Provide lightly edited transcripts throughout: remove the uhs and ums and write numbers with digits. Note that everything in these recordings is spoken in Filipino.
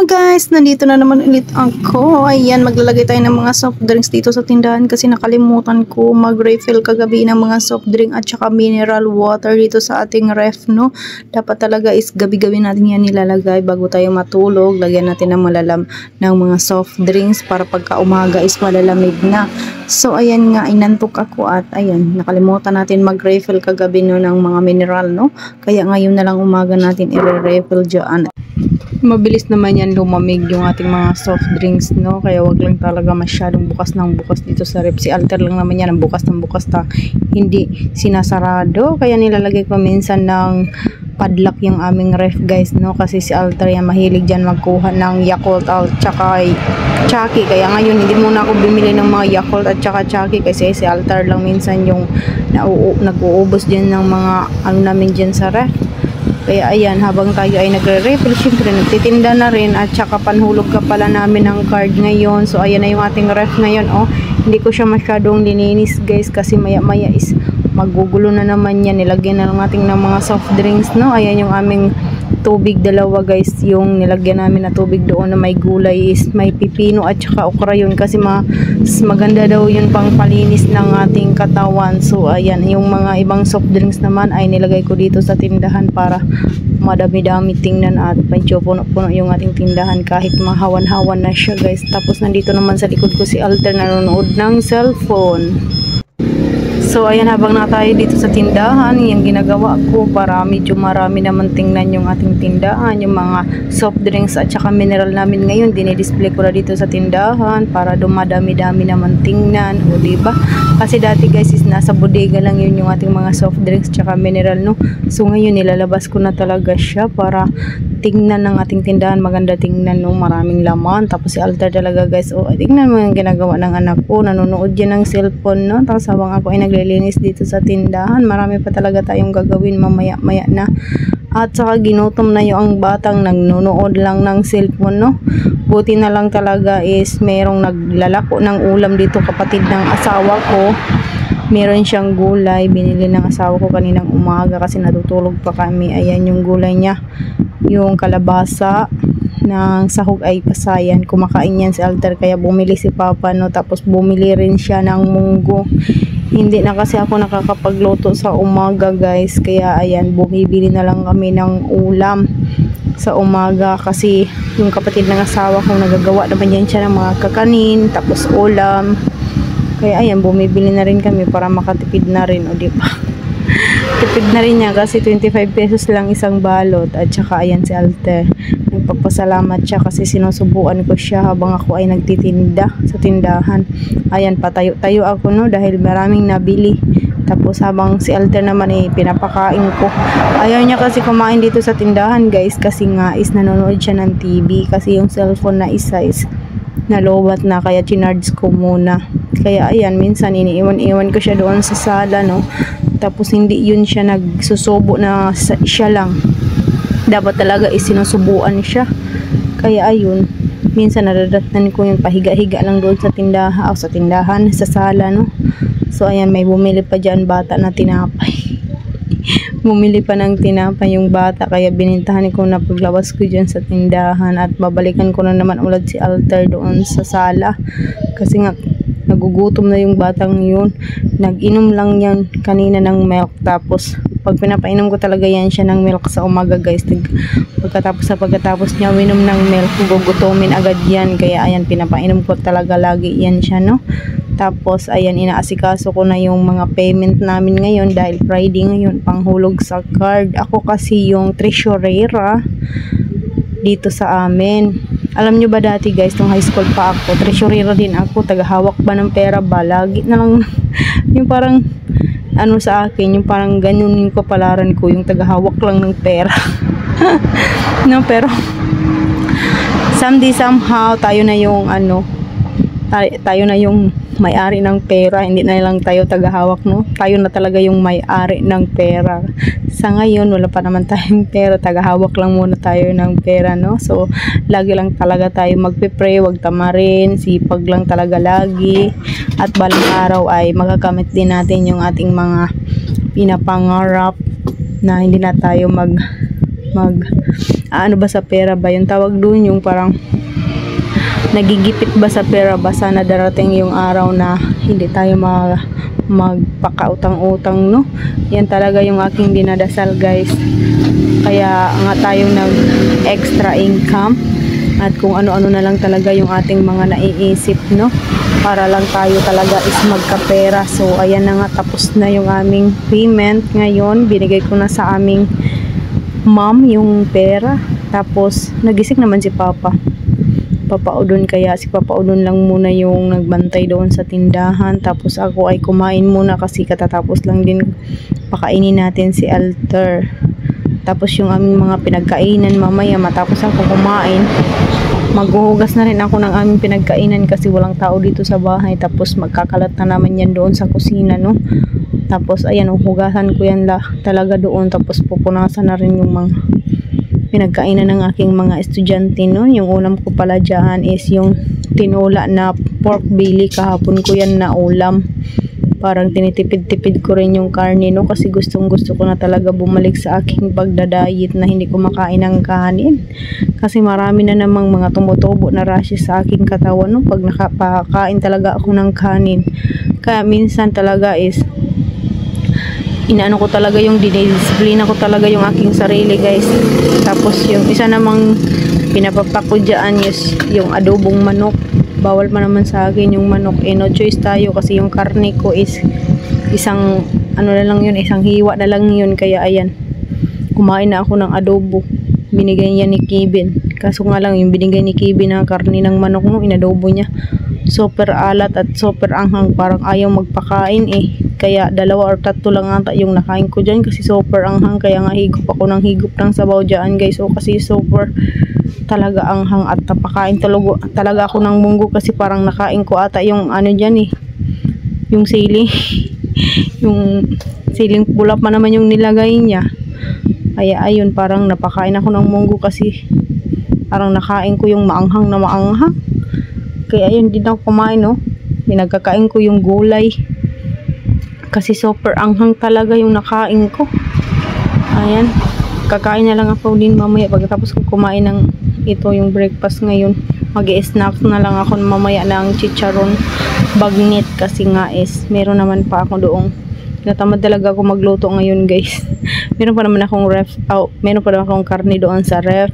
Guys, nandito na naman ulit ako. Ayan, maglalagay tayo ng mga soft drinks dito sa tindahan kasi nakalimutan ko mag-refill kagabi ng mga soft drink at saka mineral water dito sa ating ref, no? Dapat talaga is gabi-gabi natin yan nilalagay bago tayo matulog. Lagyan natin ng malalam ng mga soft drinks para pagka umaga is malalamig na. So, ayan nga, inantok ako at ayan, nakalimutan natin mag-refill kagabi no, ng mga mineral, no? Kaya ngayon na lang umaga natin i-refill dyan. Mabilis naman yan lumamig yung ating mga soft drinks, no? Kaya wag lang talaga masyadong bukas ng bukas dito sa ref. Si Alter lang naman yan, bukas ng bukas ta, hindi sinasarado. Kaya nilalagay ko minsan ng padlock yung aming ref, guys, no? Kasi si Alter yan mahilig dyan magkuha ng Yakult at tsaka Chucky. Kaya ngayon hindi muna ako bumili ng mga Yakult at tsaka Chucky kasi si Alter lang minsan yung nag-uubos dyan ng mga ano namin dyan sa ref. Kaya ayan, habang tayo ay nagre-refill, syempre nagtitinda na rin at saka panhulog ka pala namin ng card ngayon. So ayan na yung ating ref ngayon, oh. Hindi ko siya masyadong lininis, guys, kasi maya-maya is magugulo na naman yan. Nilagyan na lang natin ng mga soft drinks, no. Ayan yung aming tubig, dalawa, guys, yung nilagyan namin na tubig doon na may gulay is may pipino at saka okra yun kasi mas maganda daw yun pang palinis ng ating katawan. So ayan, yung mga ibang soft drinks naman ay nilagay ko dito sa tindahan para madami-dami tingnan at medyo puno-puno yung ating tindahan kahit mahawan-hawan na siya, guys. Tapos nandito naman sa likod ko si Alter nanonood ng cellphone. So ayan, habang na tayo dito sa tindahan, yung ginagawa ko para medyo marami naman tingnan yung ating tindahan, yung mga soft drinks at saka mineral namin ngayon, dinidisplay ko na dito sa tindahan para dumadami-dami naman tingnan, o diba? Kasi dati, guys, is nasa bodega lang yun yung ating mga soft drinks at saka mineral, no? So ngayon nilalabas ko na talaga siya para tingnan ng ating tindahan, maganda tingnan, no? Maraming laman. Tapos si Alter talaga, guys, oh, tingnan mo yung ginagawa ng anak ko, nanonood yan ng cellphone, no? Tapos habang ako ay naglilinis dito sa tindahan, marami pa talaga tayong gagawin mamaya-maya na. At saka ginutom na yung batang nagnunood lang ng cellphone, no? Buti na lang talaga is merong naglalako ng ulam dito, kapatid ng asawa ko. Meron siyang gulay, binili ng asawa ko kaninang umaga kasi natutulog pa kami. Ayan yung gulay niya, yung kalabasa ng sahog ay pasayan. Kumakain yan si Alter kaya bumili si Papa, no? Tapos bumili rin siya ng munggo. Hindi na kasi ako nakakapagluto sa umaga, guys, kaya ayan, bumibili na lang kami ng ulam sa umaga kasi yung kapatid ng asawa ko nagagawa naman yan siya ng mga kakanin tapos ulam. Kaya ayan, bumibili na rin kami para makatipid na rin, o diba? Tipid na rin niya kasi 25 pesos lang isang balot. At saka ayan si Alter, nagpapasalamat siya kasi sinusubuan ko siya habang ako ay nagtitinda sa tindahan. Ayan, patayo-tayo ako, no, dahil maraming nabili. Tapos habang si Alter naman ay pinapakain ko. Ayaw niya kasi kumain dito sa tindahan, guys, kasi nga is nanonood siya ng TV kasi yung cellphone na isa is nalobat na, kaya chinarge ko muna. Kaya ayan, minsan iniiwan-iwan ko siya doon sa sala, no. Tapos hindi yun siya nagsusubo na siya lang. Dapat talaga isinusubuan siya. Kaya ayun, minsan nadadatnan ko yung pahiga-higa lang doon sa tindahan, sa sala, no. So ayan, may bumili pa dyan bata na tinapay. Bumili pa ng tinapay yung bata, kaya binintahan ko na paglabas ko dyan sa tindahan at babalikan ko na naman ulit si Alter doon sa sala. Kasi nga nagugutom na yung batang yun. Nag-inom lang yan kanina ng milk, tapos pag pinapainom ko talaga yan siya ng milk sa umaga, guys, pagkatapos niya uminom ng milk, gugutomin agad yan. Kaya ayan, pinapainom ko talaga lagi yan siya, no. Tapos ayan, inaasikaso ko na yung mga payment namin ngayon dahil Friday ngayon, panghulog sa card. Ako kasi yung treasurera dito sa amin. Alam nyo ba dati, guys, nung high school pa ako, treasurera din ako, tagahawak ba ng pera ba? Lagi na lang yung parang ano sa akin, yung parang ganun yung kapalaran ko, yung tagahawak lang ng pera. No, pero somehow tayo na yung ano, tayo na yung may-ari ng pera, hindi na lang tayo tagahawak, no. Tayo na talaga yung may-ari ng pera. Sa ngayon wala pa naman tayong pera, tagahawak lang muna tayo ng pera, no. So lagi lang talaga tayo magpe-pray, wag tamarin, sipag lang talaga lagi, at balang araw ay magagamit din natin yung ating mga pinapangarap na hindi na tayo ano ba sa pera ba yung tawag doon, yung parang nagigipit ba sa pera ba, sana darating yung araw na hindi tayo magpakautang-utang, no? Yan talaga yung aking dinadasal, guys. Kaya nga tayong nag extra income at kung ano-ano na lang talaga yung ating mga naiisip, no? Para lang tayo talaga is magkapera. So ayan na nga, tapos na yung aming payment ngayon. Binigay ko na sa aming mom yung pera. Tapos nagising naman si Papa Udon, kaya si Papa Udon lang muna yung nagbantay doon sa tindahan. Tapos ako ay kumain muna kasi katatapos lang din pakainin natin si Alter. Tapos yung aming mga pinagkainan mamaya matapos ako kumain, maghuhugas na rin ako ng aming pinagkainan kasi walang tao dito sa bahay. Tapos magkakalat na naman yan doon sa kusina, no? Tapos ayan, hugasan ko yan talaga doon. Tapos pupunasan na rin yung mga pinagkainan ng aking mga estudyante, no? Yung ulam ko pala dyan is yung tinola na pork belly. Kahapon ko yan na ulam. Parang tinitipid-tipid ko rin yung karne, no? Kasi gustong gusto ko na talaga bumalik sa aking pagdadayet na hindi ko makain ng kanin. Kasi marami na namang mga tumutubo na rashes sa aking katawan, no? Pag nakapakain talaga ako ng kanin. Kaya minsan talaga is inaano ko talaga yung dinidisiplina ko talaga yung aking sarili, guys. Tapos yung isa namang pinapapak ko dyan is yung adobong manok. Bawal pa naman sa akin yung manok, no choice tayo kasi yung karne ko is isang ano na lang yun, isang hiwa na lang yun. Kaya ayan, kumain na ako ng adobo, binigay niya ni Kevin. Kaso nga lang yung binigay ni Kevin na karne ng manok, no, inadobo niya, super alat at super anghang, parang ayaw magpakain Kaya 2 or 3 lang ata yung nakain ko dyan kasi super anghang. Kaya nga higop ako ng higop ng sabaw dyan, guys. So kasi super talaga anghang at napakain talaga ako ng munggo kasi parang nakain ko ata yung ano dyan yung sili yung siling pula pa naman yung nilagay niya. Kaya ayun, parang napakain ako ng munggo kasi parang nakain ko yung maanghang na maanghang. Kaya ayun, din ako kumain, no? Pinagkakain ko yung gulay kasi super anghang talaga yung nakain ko. Ayan, kakain na lang ako din mamaya pagkatapos ko kumain ng ito yung breakfast ngayon. Mag-i-snack na lang ako mamaya ng chicharon bagnit kasi nga is meron naman pa ako doong. Natamad talaga ako magluto ngayon, guys. Meron pa naman akong meron pa naman akong karne doon sa ref.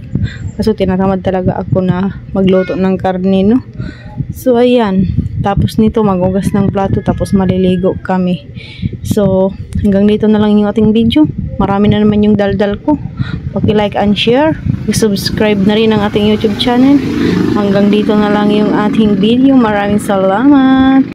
Kaso tinatamad talaga ako na magluto ng karne, no? So ayan, tapos nito maghugas ng plato tapos maliligo kami. So hanggang dito na lang yung ating video. Marami na naman yung daldal ko. Paki-like and share, subscribe na rin ang ating YouTube channel. Hanggang dito na lang yung ating video. Maraming salamat.